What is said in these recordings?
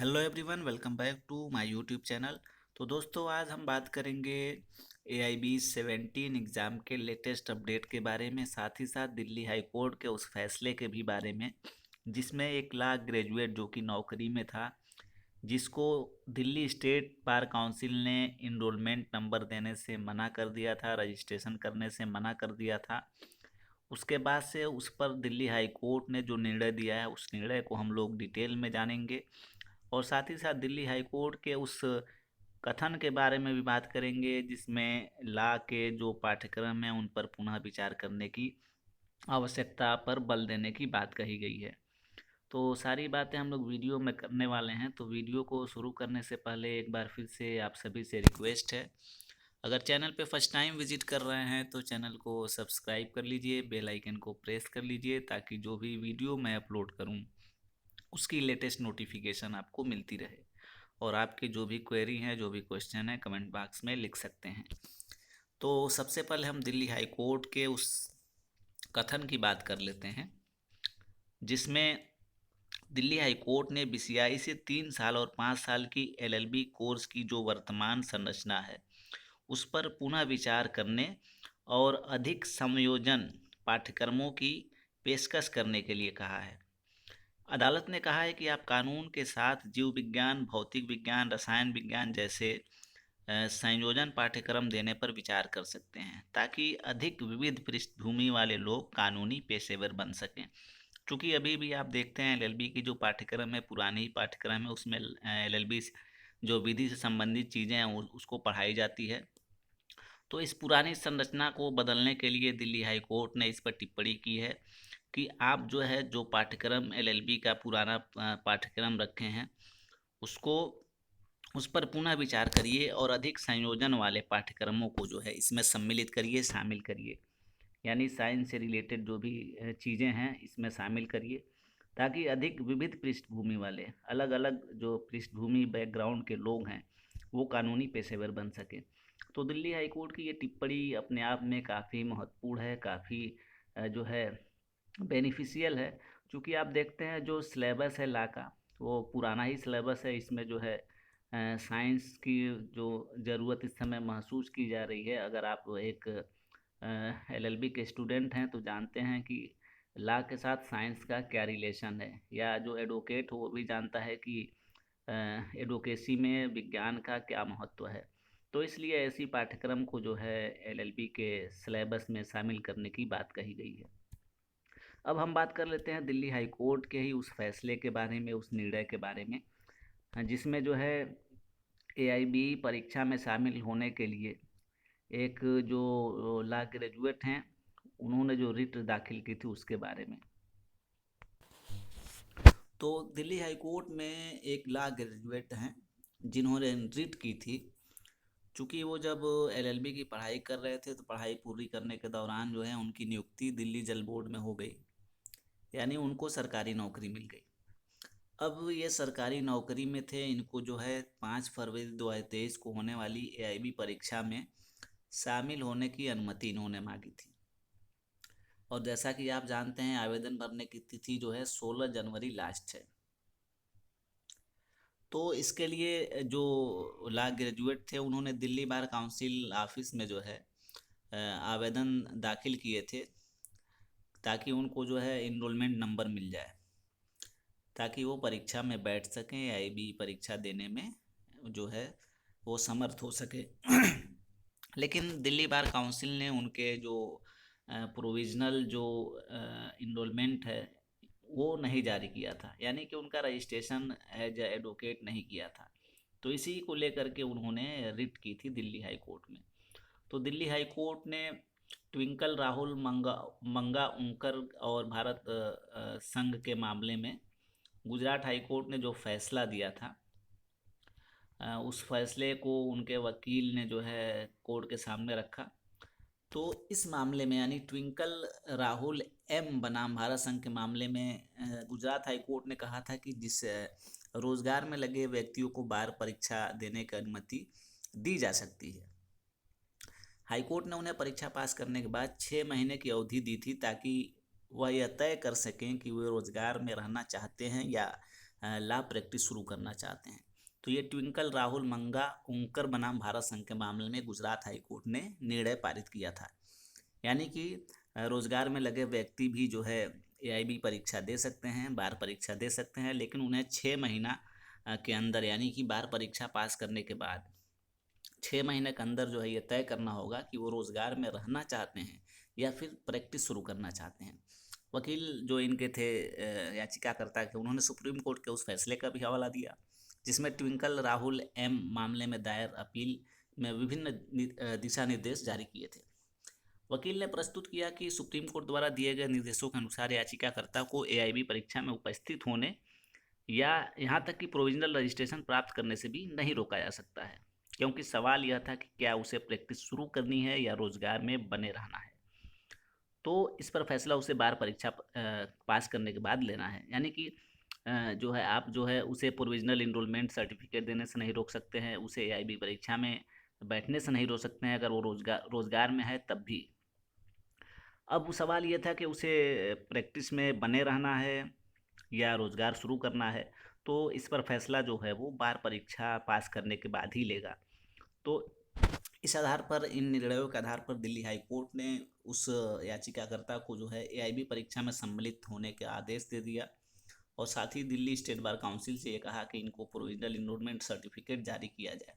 Hello everyone, welcome back to my YouTube channel. तो दोस्तों, आज हम बात करेंगे AIB 17 एग्ज़ाम के लेटेस्ट अपडेट के बारे में, साथ ही साथ दिल्ली हाई कोर्ट के उस फैसले के भी बारे में जिसमें 1 लाख ग्रेजुएट जो कि नौकरी में था, जिसको दिल्ली स्टेट बार काउंसिल ने इनरोलमेंट नंबर देने से मना कर दिया था, रजिस्ट्रेशन करने से मना कर दिया था। उसके बाद से उस पर दिल्ली हाई कोर्ट ने जो निर्णय दिया है, उस निर्णय को हम लोग डिटेल में जानेंगे और साथ ही साथ दिल्ली हाई कोर्ट के उस कथन के बारे में भी बात करेंगे जिसमें लॉ के जो पाठ्यक्रम हैं उन पर पुनः विचार करने की आवश्यकता पर बल देने की बात कही गई है। तो सारी बातें हम लोग वीडियो में करने वाले हैं। तो वीडियो को शुरू करने से पहले एक बार फिर से आप सभी से रिक्वेस्ट है, अगर चैनल पे फर्स्ट टाइम विजिट कर रहे हैं तो चैनल को सब्सक्राइब कर लीजिए, बेल आइकन को प्रेस कर लीजिए ताकि जो भी वीडियो मैं अपलोड करूं उसकी लेटेस्ट नोटिफिकेशन आपको मिलती रहे। और आपकी जो भी क्वेरी है, जो भी क्वेश्चन है, कमेंट बॉक्स में लिख सकते हैं। तो सबसे पहले हम दिल्ली हाई कोर्ट के उस कथन की बात कर लेते हैं जिसमें दिल्ली हाई कोर्ट ने BCI से 3 साल और 5 साल की LLB कोर्स की जो वर्तमान संरचना है उस पर पुनः विचार करने और अधिक समयोजन पाठ्यक्रमों की पेशकश करने के लिए कहा है। अदालत ने कहा है कि आप कानून के साथ जीव विज्ञान, भौतिक विज्ञान, रसायन विज्ञान जैसे संयोजन पाठ्यक्रम देने पर विचार कर सकते हैं ताकि अधिक विविध पृष्ठभूमि वाले लोग कानूनी पेशेवर बन सकें। क्योंकि अभी भी आप देखते हैं LLB की जो पाठ्यक्रम है, पुरानी ही पाठ्यक्रम है, उसमें LLB जो विधि से संबंधित चीज़ें हैं उसको पढ़ाई जाती है। तो इस पुरानी संरचना को बदलने के लिए दिल्ली हाई कोर्ट ने इस पर टिप्पणी की है कि आप जो है जो पाठ्यक्रम LLB का पुराना पाठ्यक्रम रखे हैं उसको उस पर पुनः विचार करिए और अधिक संयोजन वाले पाठ्यक्रमों को जो है इसमें सम्मिलित करिए, शामिल करिए। यानी साइंस से रिलेटेड जो भी चीज़ें हैं इसमें शामिल करिए ताकि अधिक विविध पृष्ठभूमि वाले, अलग अलग जो पृष्ठभूमि बैकग्राउंड के लोग हैं वो कानूनी पेशेवर बन सकें। तो दिल्ली हाई कोर्ट की ये टिप्पणी अपने आप में काफ़ी महत्वपूर्ण है, काफ़ी जो है बेनिफिशियल है। क्योंकि आप देखते हैं जो सिलेबस है लॉ का वो पुराना ही सिलेबस है। इसमें जो है साइंस की जो ज़रूरत इस समय महसूस की जा रही है। अगर आप एक LLB के स्टूडेंट हैं तो जानते हैं कि लॉ के साथ साइंस का क्या रिलेशन है, या जो एडवोकेट हो वो भी जानता है कि एडवोकेसी में विज्ञान का क्या महत्व है। तो इसलिए ऐसी पाठ्यक्रम को जो है LLB के सिलेबस में शामिल करने की बात कही गई है। अब हम बात कर लेते हैं दिल्ली हाई कोर्ट के ही उस फैसले के बारे में, उस निर्णय के बारे में, जिसमें जो है AIB परीक्षा में शामिल होने के लिए एक जो लॉ ग्रेजुएट हैं उन्होंने जो रिट दाखिल की थी उसके बारे में। तो दिल्ली हाई कोर्ट में एक लॉ ग्रेजुएट हैं जिन्होंने रिट की थी। चूँकि वो जब LLB की पढ़ाई कर रहे थे तो पढ़ाई पूरी करने के दौरान जो है उनकी नियुक्ति दिल्ली जल बोर्ड में हो गई, यानी उनको सरकारी नौकरी मिल गई। अब ये सरकारी नौकरी में थे, इनको जो है 5 फरवरी 2023 को होने वाली AIB परीक्षा में शामिल होने की अनुमति इन्होंने मांगी थी। और जैसा कि आप जानते हैं आवेदन भरने की तिथि जो है 16 जनवरी लास्ट है। तो इसके लिए जो लॉ ग्रेजुएट थे उन्होंने दिल्ली बार काउंसिल ऑफिस में जो है आवेदन दाखिल किए थे ताकि उनको जो है इनरोलमेंट नंबर मिल जाए ताकि वो परीक्षा में बैठ सकें, AIB परीक्षा देने में जो है वो समर्थ हो सके। लेकिन दिल्ली बार काउंसिल ने उनके जो प्रोविजनल जो इनरोलमेंट है वो नहीं जारी किया था, यानी कि उनका रजिस्ट्रेशन एज एडवोकेट नहीं किया था। तो इसी को लेकर के उन्होंने रिट की थी दिल्ली हाई कोर्ट में। तो दिल्ली हाई कोर्ट ने ट्विंकल राहुल मंगा उंकर और भारत संघ के मामले में गुजरात हाई कोर्ट ने जो फैसला दिया था उस फैसले को उनके वकील ने जो है कोर्ट के सामने रखा। तो इस मामले में यानी ट्विंकल राहुल M बनाम भारत संघ के मामले में गुजरात हाई कोर्ट ने कहा था कि जिस रोजगार में लगे व्यक्तियों को बार परीक्षा देने की अनुमति दी जा सकती है। हाईकोर्ट ने उन्हें परीक्षा पास करने के बाद 6 महीने की अवधि दी थी ताकि वह यह तय कर सकें कि वे रोजगार में रहना चाहते हैं या लॉ प्रैक्टिस शुरू करना चाहते हैं। तो ये ट्विंकल राहुल मंगा उंकर बनाम भारत संघ के मामले में गुजरात हाई कोर्ट ने निर्णय पारित किया था। यानी कि रोजगार में लगे व्यक्ति भी जो है एआईबी परीक्षा दे सकते हैं, बार परीक्षा दे सकते हैं, लेकिन उन्हें 6 महीना के अंदर, यानी कि बार परीक्षा पास करने के बाद 6 महीने के अंदर जो है ये तय करना होगा कि वो रोजगार में रहना चाहते हैं या फिर प्रैक्टिस शुरू करना चाहते हैं। वकील जो इनके थे याचिकाकर्ता के, उन्होंने सुप्रीम कोर्ट के उस फैसले का भी हवाला दिया जिसमें ट्विंकल राहुल एम मामले में दायर अपील में विभिन्न दिशा निर्देश जारी किए थे। वकील ने प्रस्तुत किया कि सुप्रीम कोर्ट द्वारा दिए गए निर्देशों के अनुसार याचिकाकर्ता को एआईबी परीक्षा में उपस्थित होने या यहाँ तक कि प्रोविजनल रजिस्ट्रेशन प्राप्त करने से भी नहीं रोका जा सकता है, क्योंकि सवाल यह था कि क्या उसे प्रैक्टिस शुरू करनी है या रोजगार में बने रहना है। तो इस पर फैसला उसे बार परीक्षा पास करने के बाद लेना है। यानी कि जो है आप जो है उसे प्रोविजनल इनरोलमेंट सर्टिफिकेट देने से नहीं रोक सकते हैं, उसे एआईबी परीक्षा में बैठने से नहीं रोक सकते हैं, अगर वो रोजगार में है तब भी। अब सवाल ये था कि उसे प्रैक्टिस में बने रहना है या रोजगार शुरू करना है। तो इस पर फैसला जो है वो बार परीक्षा पास करने के बाद ही लेगा। तो इस आधार पर, इन निर्णयों के आधार पर दिल्ली हाई कोर्ट ने उस याचिकाकर्ता को जो है एआईबी परीक्षा में सम्मिलित होने का आदेश दे दिया और साथ ही दिल्ली स्टेट बार काउंसिल से ये कहा कि इनको प्रोविजनल इनरोलमेंट सर्टिफिकेट जारी किया जाए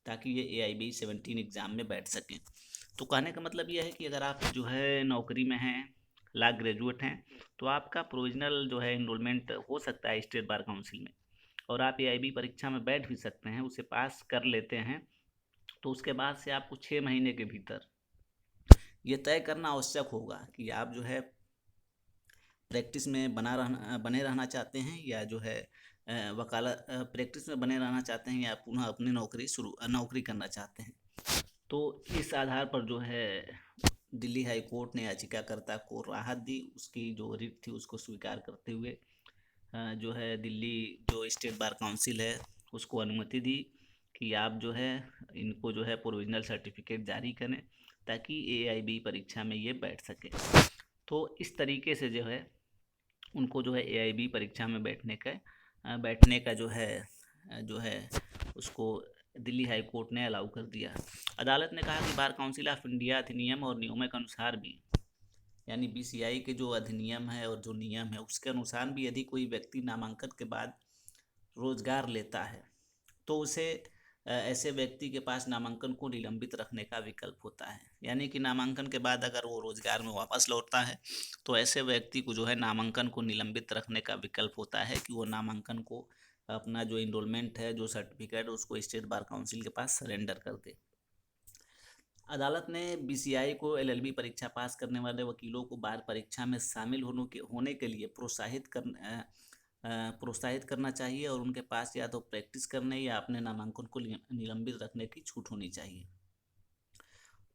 ताकि ये एआईबी 17 एग्ज़ाम में बैठ सकें। तो कहने का मतलब यह है कि अगर आप जो है नौकरी में हैं, लॉ ग्रेजुएट हैं, तो आपका प्रोविजनल जो है इनरोलमेंट हो सकता है स्टेट बार काउंसिल में और आप एआईबी परीक्षा में बैठ भी सकते हैं, उसे पास कर लेते हैं। तो उसके बाद से आपको 6 महीने के भीतर ये तय करना आवश्यक होगा कि आप जो है प्रैक्टिस में बने रहना चाहते हैं या जो है वकालत प्रैक्टिस में बने रहना चाहते हैं या पुनः अपनी नौकरी करना चाहते हैं। तो इस आधार पर जो है दिल्ली हाई कोर्ट ने याचिकाकर्ता को राहत दी, उसकी जो रिट थी उसको स्वीकार करते हुए जो है दिल्ली जो स्टेट बार काउंसिल है उसको अनुमति दी कि आप जो है इनको जो है प्रोविजनल सर्टिफिकेट जारी करें ताकि एआईबी परीक्षा में ये बैठ सके। तो इस तरीके से जो है उनको जो है एआईबी परीक्षा में बैठने का जो है उसको दिल्ली हाई कोर्ट ने अलाउ कर दिया। अदालत ने कहा कि बार काउंसिल ऑफ इंडिया अधिनियम और नियमों के अनुसार भी, यानी बीसीआई के जो अधिनियम है और जो नियम है उसके अनुसार भी, यदि कोई व्यक्ति नामांकन के बाद रोजगार लेता है तो उसे ऐसे व्यक्ति के पास नामांकन को निलंबित रखने का विकल्प होता है। यानी कि नामांकन के बाद अगर वो रोजगार में वापस लौटता है तो ऐसे व्यक्ति को जो है नामांकन को निलंबित रखने का विकल्प होता है कि वो नामांकन को, अपना जो इनरोलमेंट है, जो सर्टिफिकेट, उसको स्टेट बार काउंसिल के पास सरेंडर कर दे। अदालत ने बीसीआई को एलएलबी परीक्षा पास करने वाले वकीलों को बार परीक्षा में शामिल होने के लिए प्रोत्साहित करना चाहिए और उनके पास या तो प्रैक्टिस करने या अपने नामांकन को निलंबित रखने की छूट होनी चाहिए।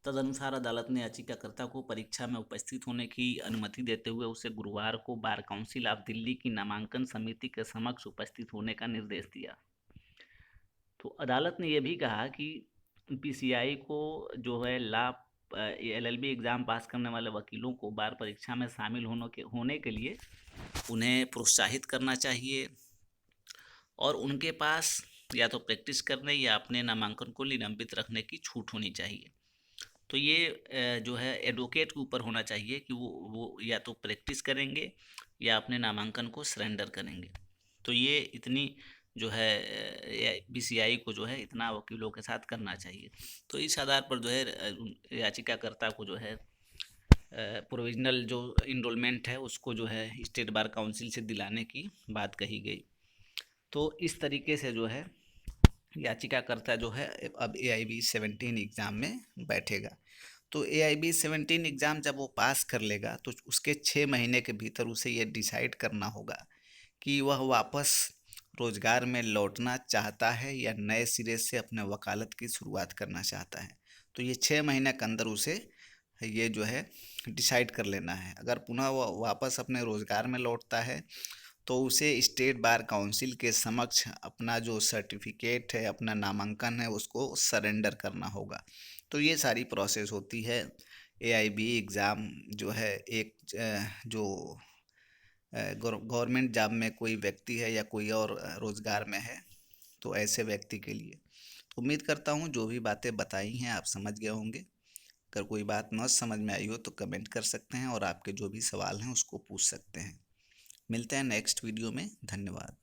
तदनुसार अदालत ने याचिकाकर्ता को परीक्षा में उपस्थित होने की अनुमति देते हुए उसे गुरुवार को बार काउंसिल ऑफ दिल्ली की नामांकन समिति के समक्ष उपस्थित होने का निर्देश दिया। तो अदालत ने यह भी कहा कि बीसीआई को जो है एलएलबी एग्ज़ाम पास करने वाले वकीलों को बार परीक्षा में शामिल होने के लिए उन्हें प्रोत्साहित करना चाहिए और उनके पास या तो प्रैक्टिस करने या अपने नामांकन को निलंबित रखने की छूट होनी चाहिए। तो ये जो है एडवोकेट के ऊपर होना चाहिए कि वो या तो प्रैक्टिस करेंगे या अपने नामांकन को सरेंडर करेंगे। तो ये इतनी जो है बीसीआई को जो है इतना वकीलों के साथ करना चाहिए। तो इस आधार पर जो है याचिकाकर्ता को जो है प्रोविजनल जो इनरोलमेंट है उसको जो है स्टेट बार काउंसिल से दिलाने की बात कही गई। तो इस तरीके से जो है याचिकाकर्ता जो है अब एआईबी 17 एग्ज़ाम में बैठेगा। तो एआईबी 17 एग्ज़ाम जब वो पास कर लेगा तो उसके 6 महीने के भीतर उसे ये डिसाइड करना होगा कि वह वापस रोज़गार में लौटना चाहता है या नए सिरे से अपने वकालत की शुरुआत करना चाहता है। तो ये 6 महीने के अंदर उसे ये जो है डिसाइड कर लेना है। अगर पुनः वह वापस अपने रोज़गार में लौटता है तो उसे स्टेट बार काउंसिल के समक्ष अपना जो सर्टिफिकेट है, अपना नामांकन है, उसको सरेंडर करना होगा। तो ये सारी प्रोसेस होती है। एआईबी एग्ज़ाम जो है एक जो गवर्नमेंट जॉब में कोई व्यक्ति है या कोई और रोज़गार में है, तो ऐसे व्यक्ति के लिए उम्मीद करता हूँ जो भी बातें बताई हैं आप समझ गए होंगे। अगर कोई बात न समझ में आई हो तो कमेंट कर सकते हैं और आपके जो भी सवाल हैं उसको पूछ सकते हैं। मिलते हैं नेक्स्ट वीडियो में। धन्यवाद।